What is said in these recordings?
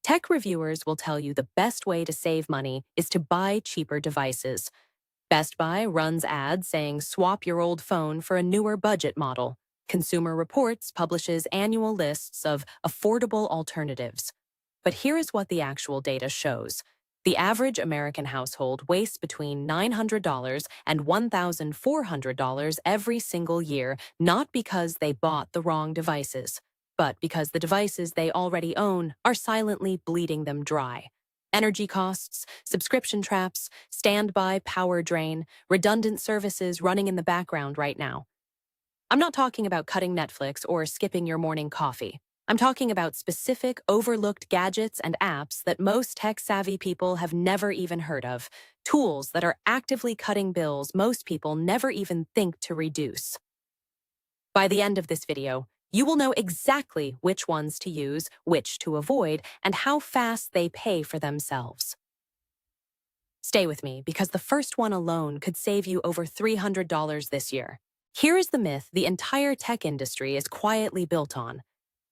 Tech reviewers will tell you the best way to save money is to buy cheaper devices. Best Buy runs ads saying swap your old phone for a newer budget model. Consumer Reports publishes annual lists of affordable alternatives. But here is what the actual data shows. The average American household wastes between $900 and $1,400 every single year, not because they bought the wrong devices, but because the devices they already own are silently bleeding them dry. Energy costs, subscription traps, standby power drain, redundant services running in the background right now. I'm not talking about cutting Netflix or skipping your morning coffee. I'm talking about specific, overlooked gadgets and apps that most tech-savvy people have never even heard of, tools that are actively cutting bills most people never even think to reduce. By the end of this video, you will know exactly which ones to use, which to avoid, and how fast they pay for themselves. Stay with me, because the first one alone could save you over $300 this year. Here is the myth the entire tech industry is quietly built on.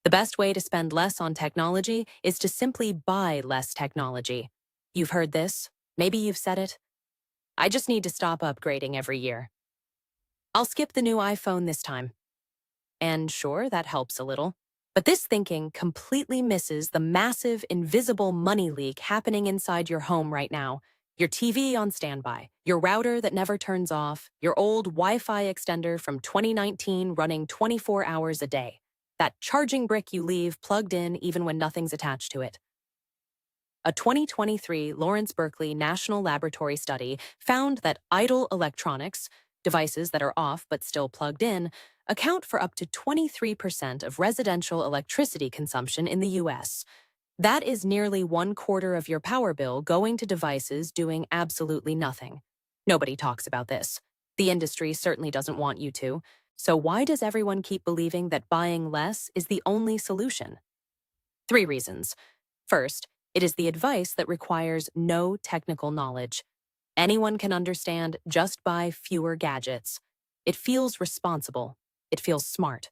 The best way to spend less on technology is to simply buy less technology. You've heard this. Maybe you've said it. I just need to stop upgrading every year. I'll skip the new iPhone this time. And sure, that helps a little. But this thinking completely misses the massive, invisible money leak happening inside your home right now. Your TV on standby, your router that never turns off, your old Wi-Fi extender from 2019 running 24 hours a day. That charging brick you leave plugged in even when nothing's attached to it. A 2023 Lawrence Berkeley National Laboratory study found that idle electronics, devices that are off but still plugged in, account for up to 23% of residential electricity consumption in the U.S. That is nearly 1/4 of your power bill going to devices doing absolutely nothing. Nobody talks about this. The industry certainly doesn't want you to. So why does everyone keep believing that buying less is the only solution? 3 reasons. First, it is the advice that requires no technical knowledge. Anyone can understand just buy fewer gadgets. It feels responsible. It feels smart.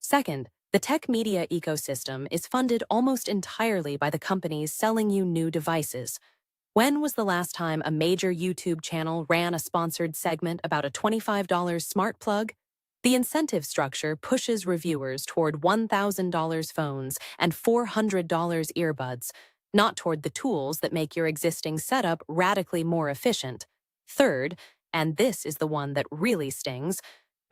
Second, the tech media ecosystem is funded almost entirely by the companies selling you new devices. When was the last time a major YouTube channel ran a sponsored segment about a $25 smart plug? The incentive structure pushes reviewers toward $1,000 phones and $400 earbuds, not toward the tools that make your existing setup radically more efficient. Third, and this is the one that really stings,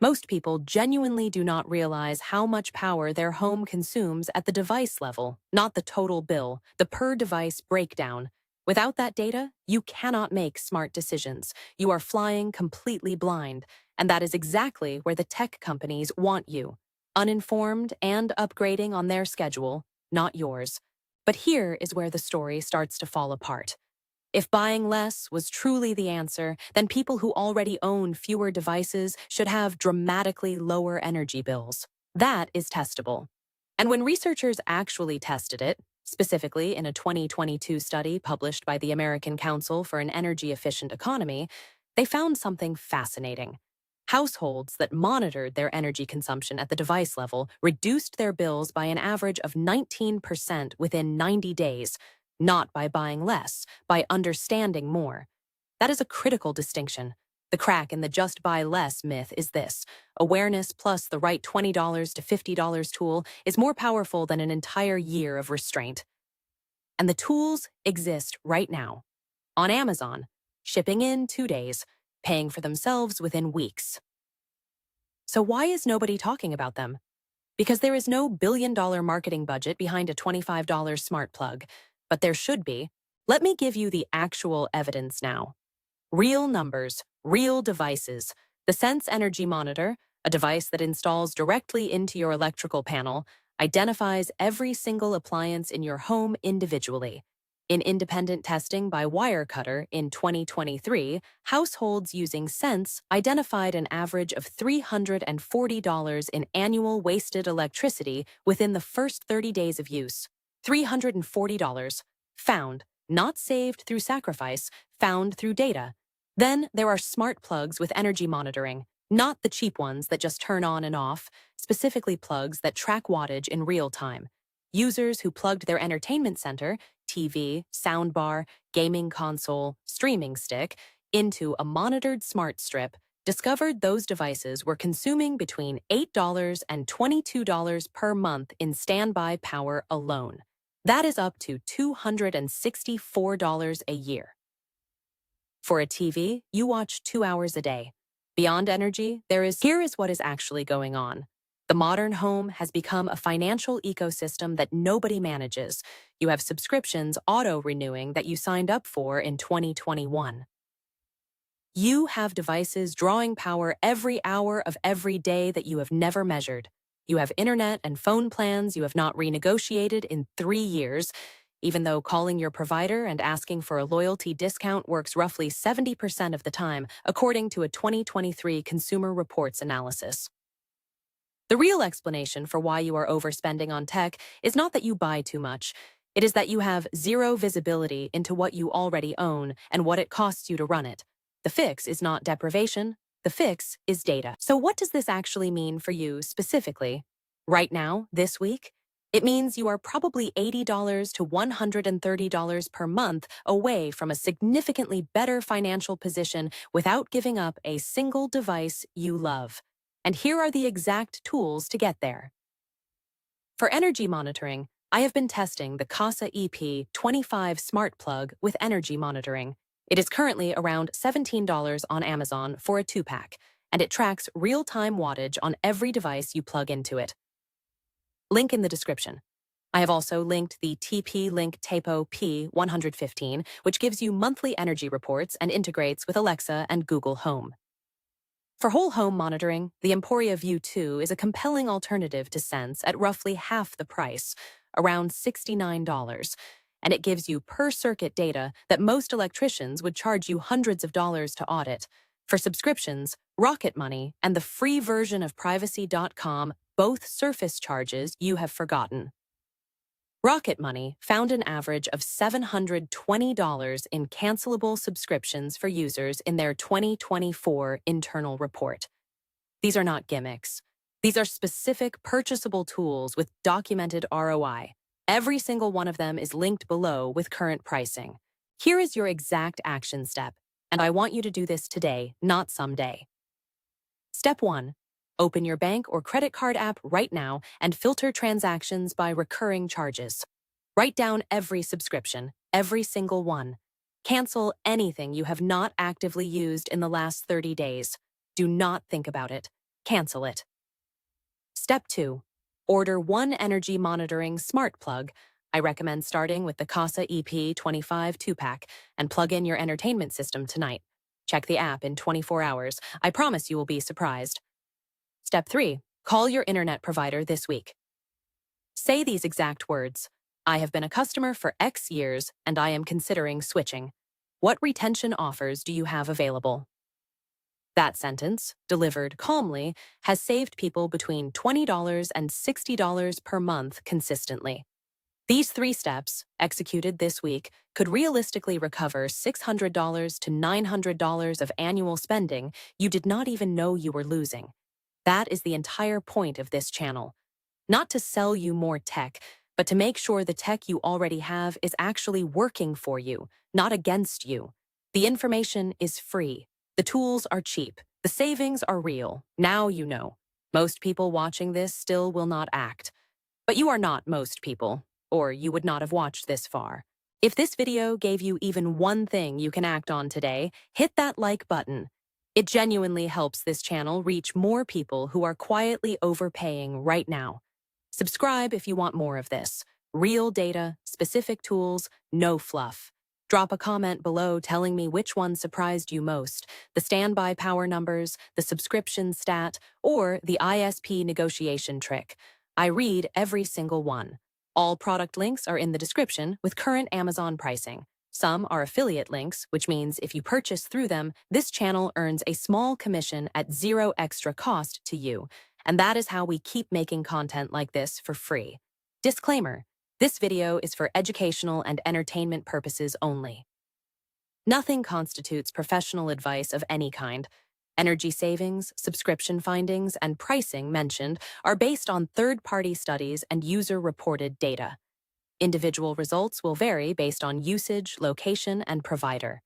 most people genuinely do not realize how much power their home consumes at the device level, not the total bill, the per-device breakdown. Without that data, you cannot make smart decisions. You are flying completely blind, and that is exactly where the tech companies want you. Uninformed and upgrading on their schedule, not yours. But here is where the story starts to fall apart. If buying less was truly the answer, then people who already own fewer devices should have dramatically lower energy bills. That is testable. And when researchers actually tested it, specifically in a 2022 study published by the American Council for an Energy-Efficient Economy, they found something fascinating. Households that monitored their energy consumption at the device level reduced their bills by an average of 19% within 90 days, not by buying less, by understanding more. That is a critical distinction. The crack in the just buy less myth is this: awareness plus the right $20 to $50 tool is more powerful than an entire year of restraint. And the tools exist right now. On Amazon, shipping in 2 days, paying for themselves within weeks. So why is nobody talking about them? Because there is no billion-dollar marketing budget behind a $25 smart plug. But there should be. Let me give you the actual evidence now. Real numbers, real devices. The Sense Energy Monitor, a device that installs directly into your electrical panel, identifies every single appliance in your home individually. In independent testing by Wirecutter in 2023, households using Sense identified an average of $340 in annual wasted electricity within the first 30 days of use. $340. Found, not saved through sacrifice, found through data. Then there are smart plugs with energy monitoring, not the cheap ones that just turn on and off, specifically plugs that track wattage in real time. Users who plugged their entertainment center, TV, soundbar, gaming console, streaming stick, into a monitored smart strip discovered those devices were consuming between $8 and $22 per month in standby power alone. That is up to $264 a year. For a TV, you watch 2 hours a day. Beyond energy, here is what is actually going on. The modern home has become a financial ecosystem that nobody manages. You have subscriptions auto-renewing that you signed up for in 2021. You have devices drawing power every hour of every day that you have never measured. You have internet and phone plans you have not renegotiated in 3 years, even though calling your provider and asking for a loyalty discount works roughly 70% of the time, according to a 2023 Consumer Reports analysis. The real explanation for why you are overspending on tech is not that you buy too much. It is that you have zero visibility into what you already own and what it costs you to run it. The fix is not deprivation. The fix is data. So what does this actually mean for you specifically? Right now, this week? It means you are probably $80 to $130 per month away from a significantly better financial position without giving up a single device you love. And here are the exact tools to get there. For energy monitoring, I have been testing the Casa EP25 Smart Plug with energy monitoring. It is currently around $17 on Amazon for a 2-pack, and it tracks real-time wattage on every device you plug into it. Link in the description. I have also linked the TP-Link Tapo P115, which gives you monthly energy reports and integrates with Alexa and Google Home. For whole home monitoring, the Emporia View 2 is a compelling alternative to Sense at roughly half the price, around $69, and it gives you per-circuit data that most electricians would charge you hundreds of dollars to audit. For subscriptions, Rocket Money and the free version of Privacy.com both surface charges you have forgotten. Rocket Money found an average of $720 in cancelable subscriptions for users in their 2024 internal report. These are not gimmicks. These are specific purchasable tools with documented ROI. Every single one of them is linked below with current pricing. Here is your exact action step, and I want you to do this today, not someday. Step 1. Open your bank or credit card app right now and filter transactions by recurring charges. Write down every subscription, every single one. Cancel anything you have not actively used in the last 30 days. Do not think about it. Cancel it. Step 2. Order one energy monitoring smart plug. I recommend starting with the Casa EP25 2-pack and plug in your entertainment system tonight. Check the app in 24 hours. I promise you will be surprised. Step 3. Call your internet provider this week. Say these exact words. I have been a customer for X years and I am considering switching. What retention offers do you have available? That sentence, delivered calmly, has saved people between $20 and $60 per month consistently. These 3 steps, executed this week, could realistically recover $600 to $900 of annual spending you did not even know you were losing. That is the entire point of this channel. Not to sell you more tech, but to make sure the tech you already have is actually working for you, not against you. The information is free. The tools are cheap. The savings are real. Now you know. Most people watching this still will not act. But you are not most people, or you would not have watched this far. If this video gave you even one thing you can act on today, hit that like button. It genuinely helps this channel reach more people who are quietly overpaying right now. Subscribe if you want more of this. Real data, specific tools, no fluff. Drop a comment below telling me which one surprised you most, the standby power numbers, the subscription stat, or the ISP negotiation trick. I read every single one. All product links are in the description with current Amazon pricing. Some are affiliate links, which means if you purchase through them, this channel earns a small commission at zero extra cost to you. And that is how we keep making content like this for free. Disclaimer: this video is for educational and entertainment purposes only. Nothing constitutes professional advice of any kind. Energy savings, subscription findings, and pricing mentioned are based on third-party studies and user-reported data. Individual results will vary based on usage, location, and provider.